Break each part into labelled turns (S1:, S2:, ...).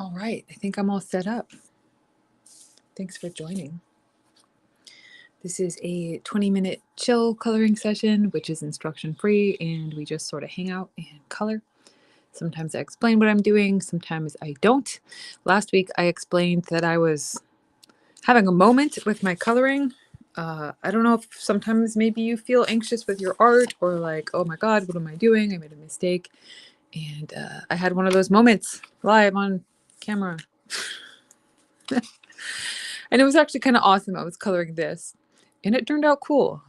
S1: All right, I think I'm all set up. Thanks for joining. This is a 20-minute chill coloring session, which is instruction free, and we just sort of hang out and color. Sometimes I explain what I'm doing, sometimes I don't. Last week I explained that I was having a moment with my coloring. I don't know if sometimes maybe you feel anxious with your art or like, oh my God, what am I doing? I made a mistake. And I had one of those moments live on camera. And it was actually kind of awesome. I was coloring this and it turned out cool.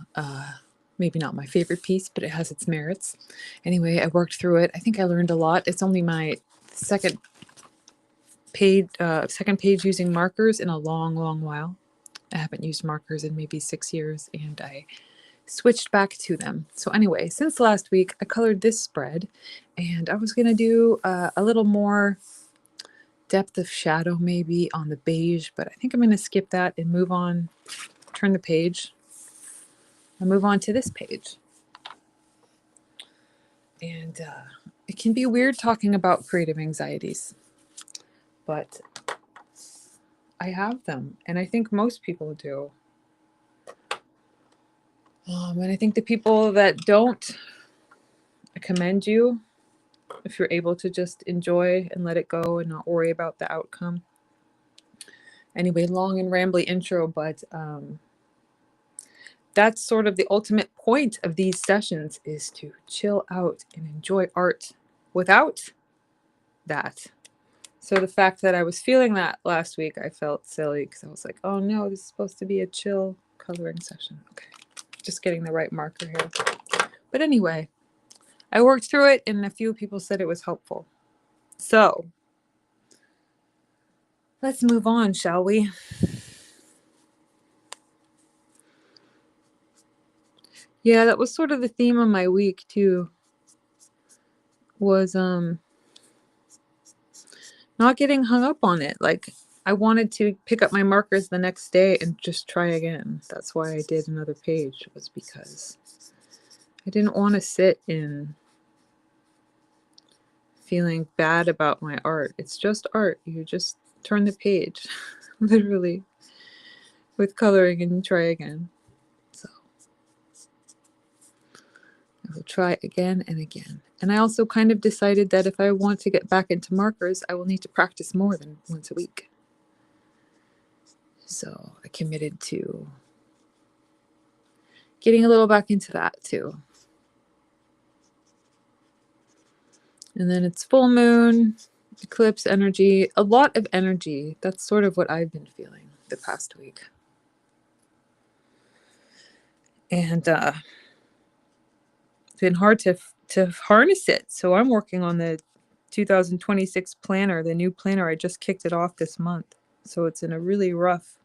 S1: Maybe not my favorite piece, but it has its merits. Anyway, I worked through it. I think I learned a lot. It's only my second page using markers in a long, long while. I haven't used markers in maybe 6 years, and I switched back to them. So anyway, since last week, I colored this spread, and I was going to do a little more depth of shadow maybe on the beige, but I think I'm going to skip that and move on, turn the page, and move on to this page. And it can be weird talking about creative anxieties, but I have them, and I think most people do. And I think the people that don't, I commend you if you're able to just enjoy and let it go and not worry about the outcome. Anyway, long and rambly intro, but that's sort of the ultimate point of these sessions, is to chill out and enjoy art without that. So the fact that I was feeling that last week, I felt silly because I was like, oh no, this is supposed to be a chill coloring session. Okay, just getting the right marker here. But anyway, I worked through it and a few people said it was helpful. So let's move on, shall we? Yeah, that was sort of the theme of my week too, was not getting hung up on it. Like, I wanted to pick up my markers the next day and just try again. That's why I did another page, was because I didn't want to sit in feeling bad about my art. It's just art. You just turn the page, literally, with coloring and try again. So I will try again and again. And I also kind of decided that if I want to get back into markers, I will need to practice more than once a week. So I committed to getting a little back into that too. And then it's full moon, eclipse energy, a lot of energy. That's sort of what I've been feeling the past week. And it's been hard to harness it. So I'm working on the 2026 planner, the new planner. I just kicked it off this month. So it's in a really rough,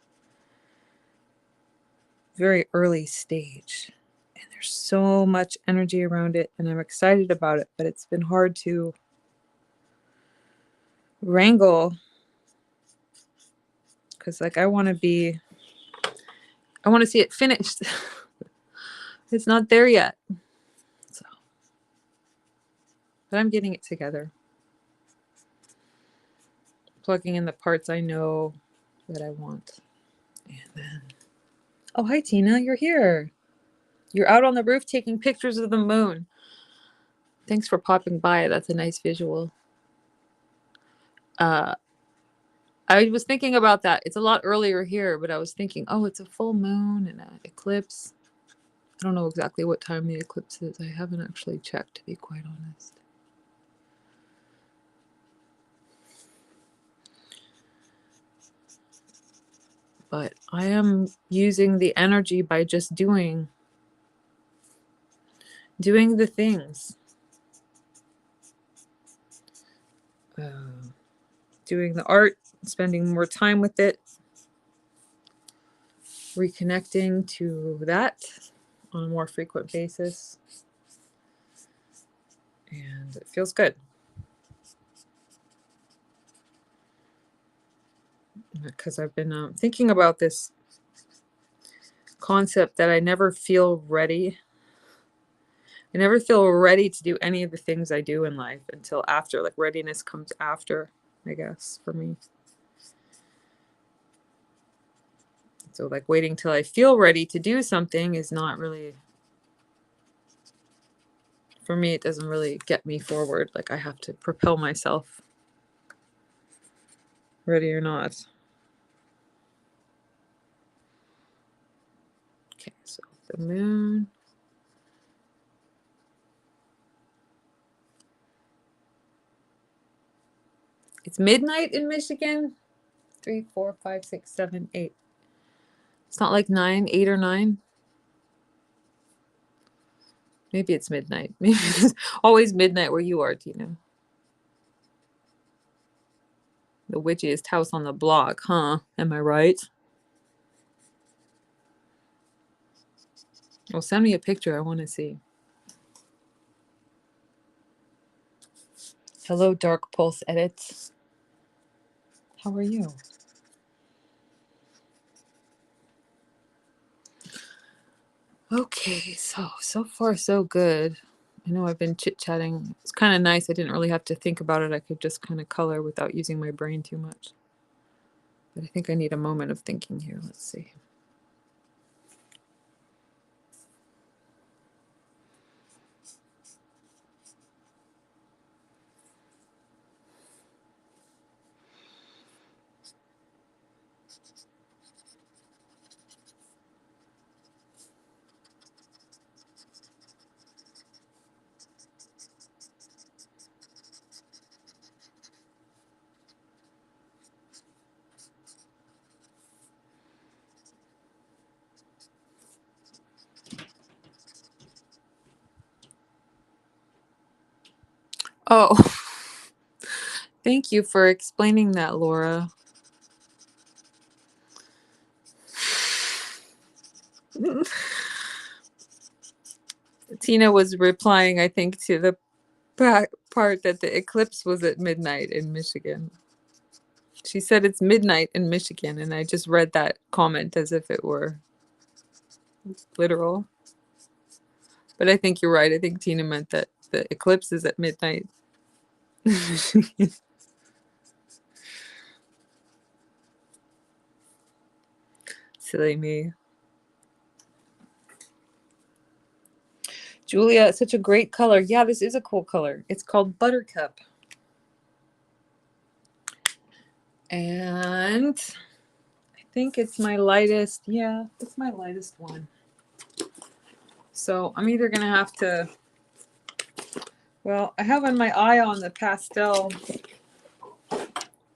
S1: very early stage. And there's so much energy around it, and I'm excited about it, but it's been hard to wrangle because, like, I want to see it finished. It's not there yet. So, but I'm getting it together. Plugging in the parts I know that I want. And then, oh, hi, Tina, you're here. You're out on the roof taking pictures of the moon. Thanks for popping by. That's a nice visual. I was thinking about that. It's a lot earlier here, but I was thinking, oh, it's a full moon and an eclipse. I don't know exactly what time the eclipse is. I haven't actually checked, to be quite honest. But I am using the energy by just doing the things. Doing the art, spending more time with it, reconnecting to that on a more frequent basis. And it feels good. Because I've been thinking about this concept that I never feel ready. I never feel ready to do any of the things I do in life until after. Like, readiness comes after. I guess, for me. So like waiting till I feel ready to do something is not really, for me, it doesn't really get me forward. Like I have to propel myself, ready or not. Okay, so the moon. It's midnight in Michigan. 3, 4, 5, 6, 7, 8. It's not like 9, 8 or 9. Maybe it's midnight. Maybe it's always midnight where you are, Tina. The witchiest house on the block, huh? Am I right? Well, send me a picture. I want to see. Hello, Dark Pulse Edits. How are you? Okay, so far so good. I know I've been chit-chatting. It's kind of nice. I didn't really have to think about it. I could just kind of color without using my brain too much. But I think I need a moment of thinking here. Let's see. Oh, thank you for explaining that, Laura. Tina was replying, I think, to the part that the eclipse was at midnight in Michigan. She said it's midnight in Michigan, and I just read that comment as if it were literal. But I think you're right. I think Tina meant that the eclipse is at midnight. Silly me. Julia, it's such a great color. Yeah, this is a cool color. It's called Buttercup. And I think it's my lightest. Yeah, it's my lightest one. So I'm either going to have to, well, I have my eye on the pastel.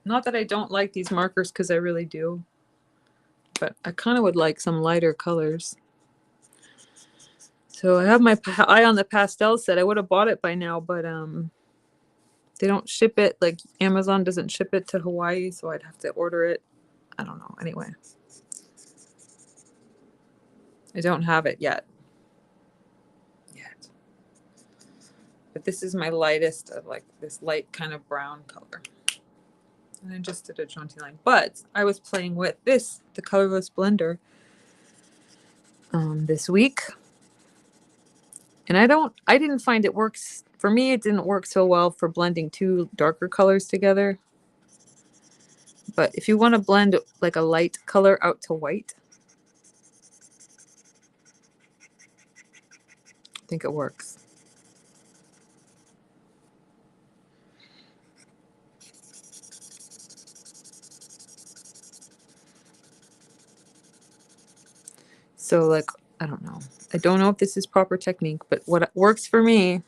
S1: Not that I don't like these markers, because I really do. But I kind of would like some lighter colors. So I have my eye on the pastel set. I would have bought it by now, but they don't ship it. Like Amazon doesn't ship it to Hawaii, so I'd have to order it. I don't know. Anyway, I don't have it yet. But this is my lightest of like this light kind of brown color. And I just did a jaunty line. But I was playing with this, the Colorless Blender, this week. And I didn't find it works, for me it didn't work so well for blending two darker colors together. But if you want to blend like a light color out to white, I think it works. So like, I don't know. I don't know if this is proper technique, but what works for me,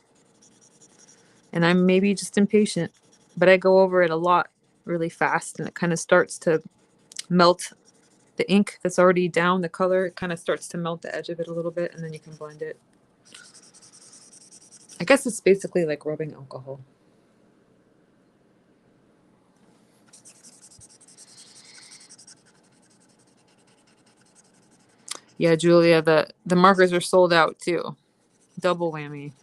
S1: and I'm maybe just impatient, but I go over it a lot really fast, and it kind of starts to melt the ink that's already down, the color. It kind of starts to melt the edge of it a little bit, and then you can blend it. I guess it's basically like rubbing alcohol. Yeah, Julia, the markers are sold out too. Double whammy.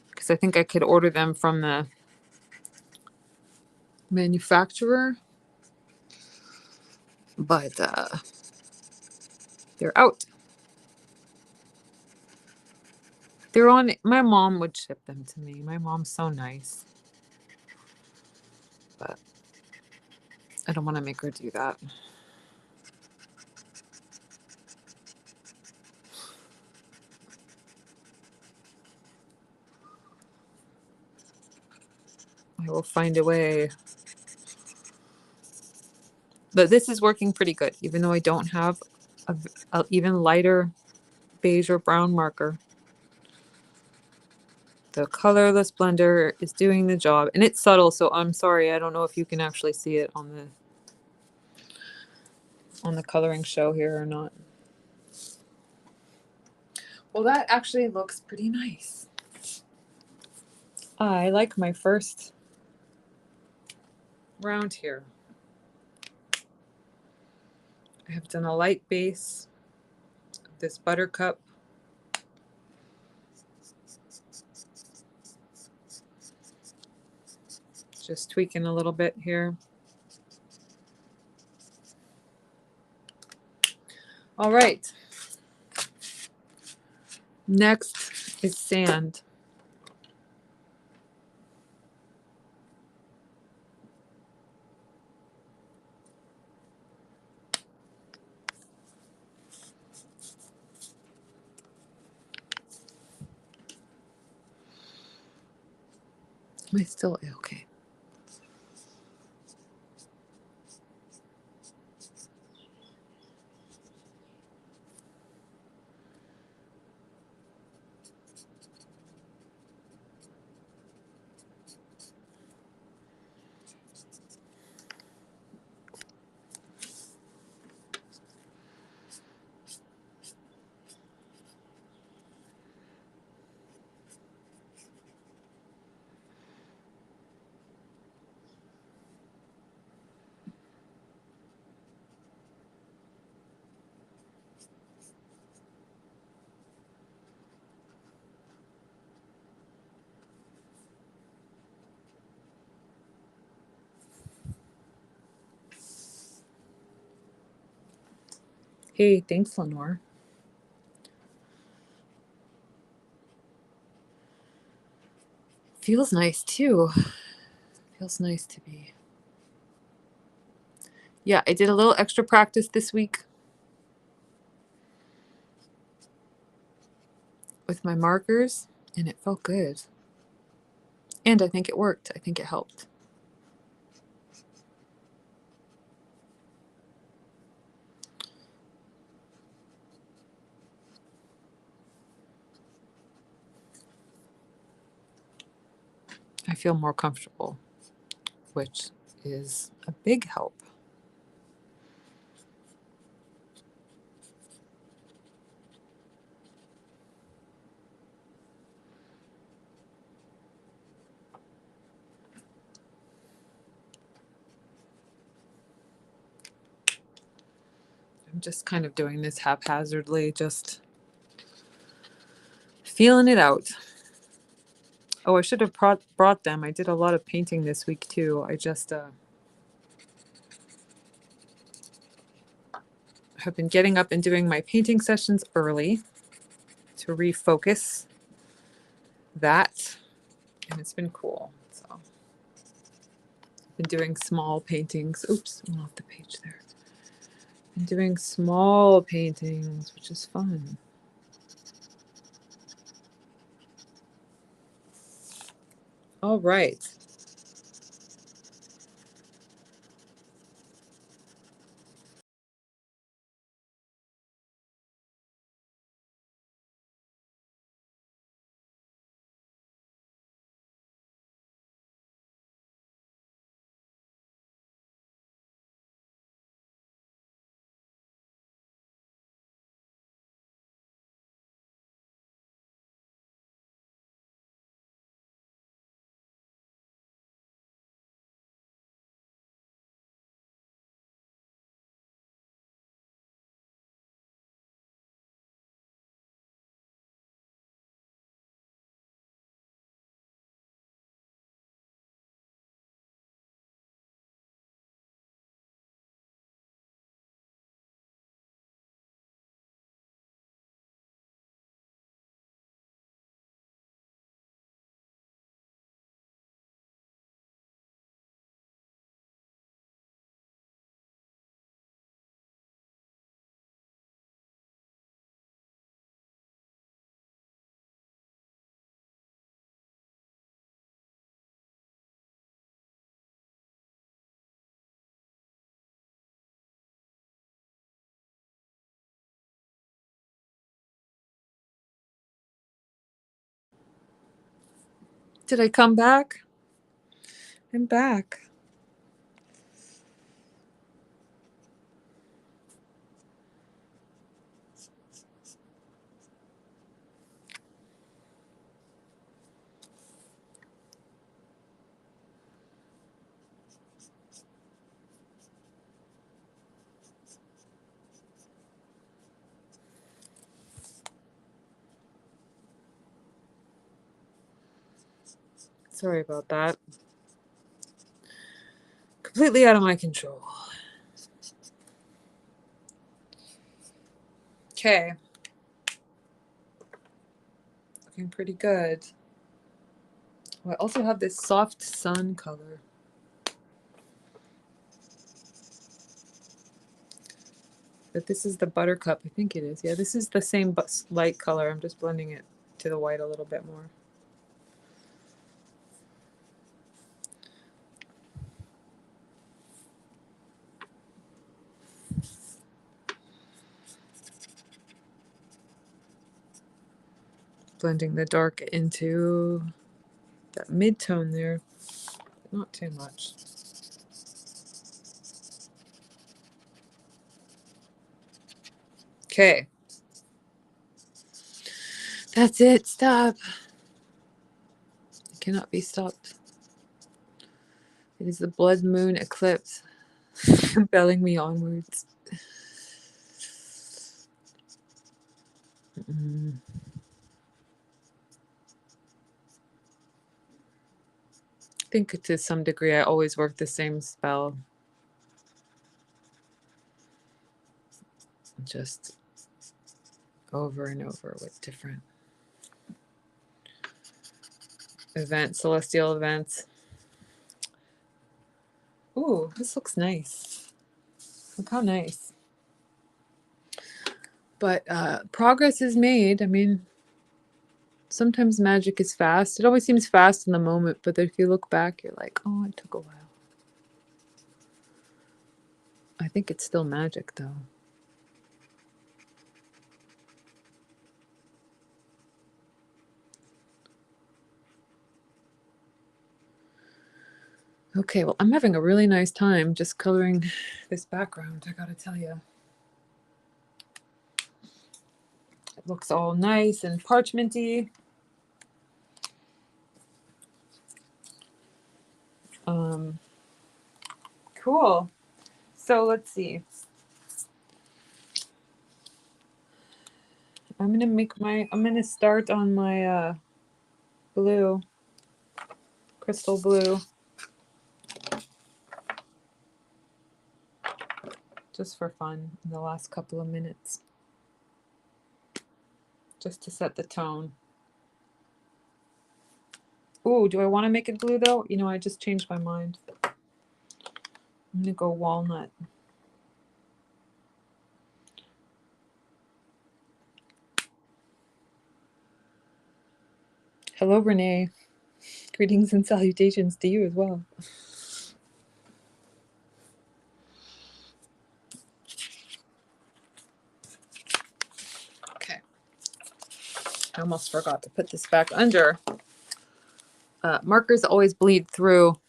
S1: Because I think I could order them from the manufacturer, but they're out. They're on. My mom would ship them to me. My mom's so nice. but I don't want to make her do that. I will find a way. But this is working pretty good, even though I don't have a even lighter beige or brown marker. The colorless blender is doing the job, and it's subtle, so I'm sorry, I don't know if you can actually see it on the coloring show here or not. Well, that actually looks pretty nice. I like my first round here. I have done a light base, this buttercup. Just tweaking a little bit here. All right. Next is sand. Am I still okay? Hey, thanks, Lenore. Feels nice too. Feels nice to be. Yeah, I did a little extra practice this week with my markers, and it felt good. And I think it worked. I think it helped. I feel more comfortable, which is a big help. I'm just kind of doing this haphazardly, just feeling it out. Oh, I should have brought them. I did a lot of painting this week too. I just have been getting up and doing my painting sessions early to refocus that, and it's been cool. So I've been doing small paintings. Oops, I'm off the page there. Been doing small paintings, which is fun. All right. Did I come back? I'm back. Sorry about that. Completely out of my control. Okay. Looking pretty good. Oh, I also have this soft sun color. But this is the Buttercup. I think it is. Yeah, this is the same light color. I'm just blending it to the white a little bit more. Blending the dark into that mid-tone there. Not too much. Okay. That's it. Stop. It cannot be stopped. It is the blood moon eclipse compelling me onwards. I think to some degree I always work the same spell. Just over and over with different events, celestial events. Ooh, this looks nice. Look how nice. But progress is made. I mean, sometimes magic is fast. It always seems fast in the moment, but if you look back, you're like, oh, it took a while. I think it's still magic, though. Okay, well, I'm having a really nice time just coloring this background, I gotta tell you. It looks all nice and parchmenty. Cool. So let's see. I'm gonna start on my blue, crystal blue. Just for fun in the last couple of minutes. Just to set the tone. Ooh, do I want to make it blue though? You know, I just changed my mind. I'm gonna go walnut. Hello, Renee. Greetings and salutations to you as well. Okay. I almost forgot to put this back under. Markers always bleed through.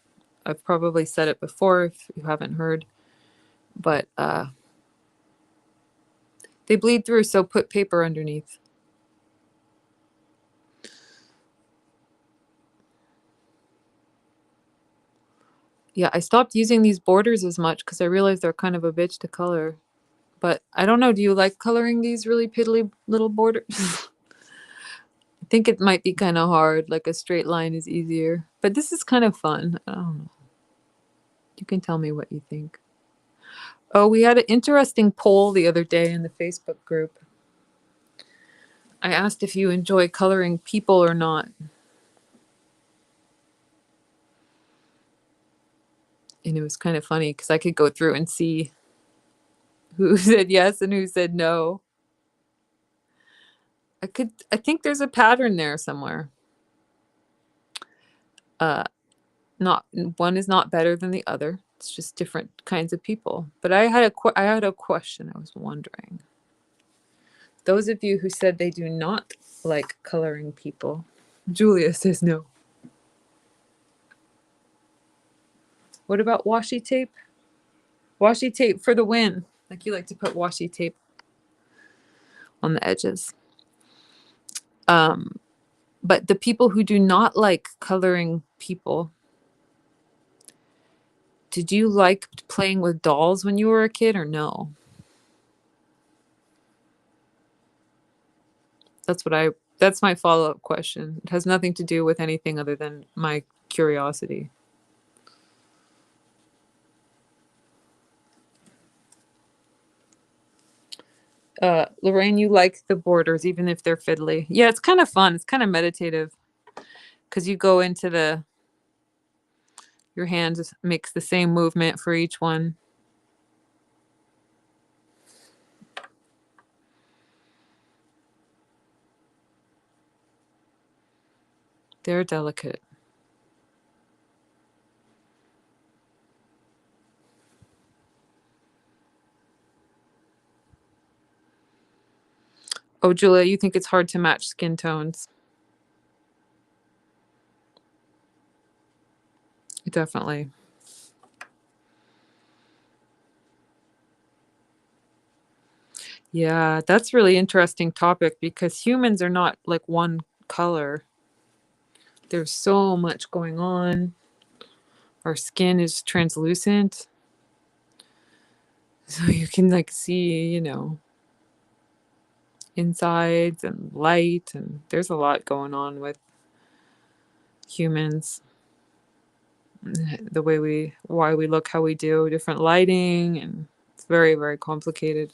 S1: I've probably said it before if you haven't heard. But they bleed through, so put paper underneath. Yeah, I stopped using these borders as much because I realized they're kind of a bitch to color. But I don't know, do you like coloring these really piddly little borders? I think it might be kind of hard, like a straight line is easier. But this is kind of fun. I don't know. You can tell me what you think. Oh, we had an interesting poll the other day in the Facebook group. I asked if you enjoy coloring people or not. And it was kind of funny because I could go through and see who said yes and who said no. I think there's a pattern there somewhere. Not one is not better than the other. It's just different kinds of people. But I had a question I was wondering. Those of you who said they do not like coloring people, Julia says no. What about washi tape? Washi tape for the win. Like you like to put washi tape on the edges. But the people who do not like coloring people, did you like playing with dolls when you were a kid or no? That's my follow-up question. It has nothing to do with anything other than my curiosity. Lorraine, you like the borders even if they're fiddly. Yeah, it's kind of fun. It's kind of meditative because you go into your hand makes the same movement for each one. They're delicate. Oh, Julia, you think it's hard to match skin tones? Definitely. Yeah, that's really interesting topic because humans are not like one color. There's so much going on. Our skin is translucent. So you can like see, insides and light, and there's a lot going on with humans. The why we look how we do, different lighting, and it's very, very complicated.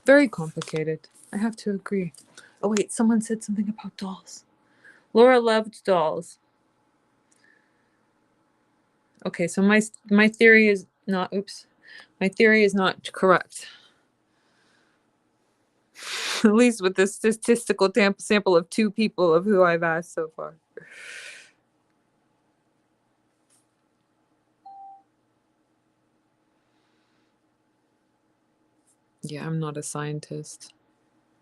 S1: Very complicated. I have to agree. Oh wait, someone said something about dolls. Laura loved dolls. Okay, so my theory is not my theory is not correct. At least with the statistical sample of 2 people of who I've asked so far. Yeah, I'm not a scientist.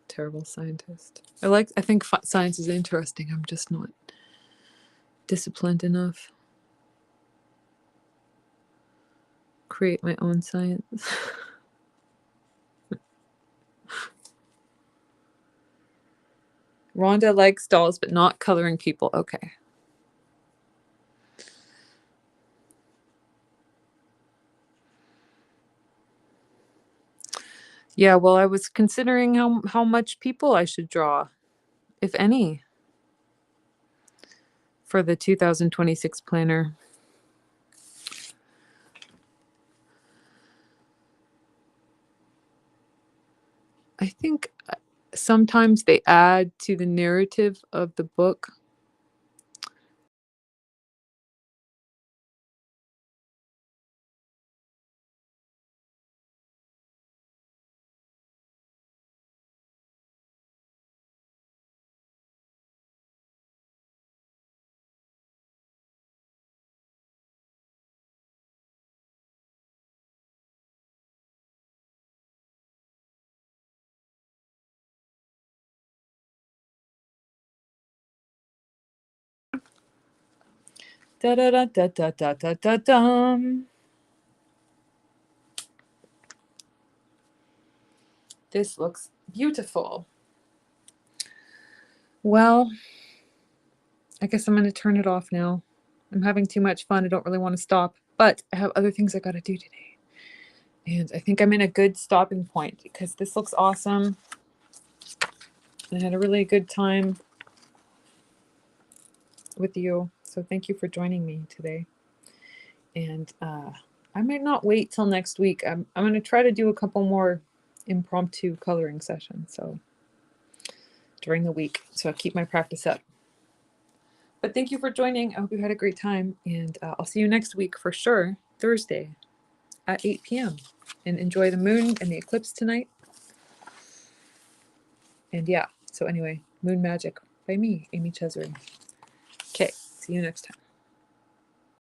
S1: Terrible scientist. I think science is interesting. I'm just not disciplined enough. Create my own science. Rhonda likes dolls, but not coloring people. Okay. Yeah, well, I was considering how much people I should draw, if any, for the 2026 planner. I think sometimes they add to the narrative of the book. Da da da da da da da da dum. This looks beautiful. Well, I guess I'm going to turn it off now. I'm having too much fun. I don't really want to stop, but I have other things I got to do today. And I think I'm in a good stopping point because this looks awesome. I had a really good time with you. So thank you for joining me today. And I might not wait till next week. I'm going to try to do a couple more impromptu coloring sessions. So during the week. So I'll keep my practice up. But thank you for joining. I hope you had a great time. And I'll see you next week for sure, Thursday at 8 p.m. And enjoy the moon and the eclipse tonight. And yeah, so anyway, Moon Magic by me, Amy Chesery. Okay, see you next time.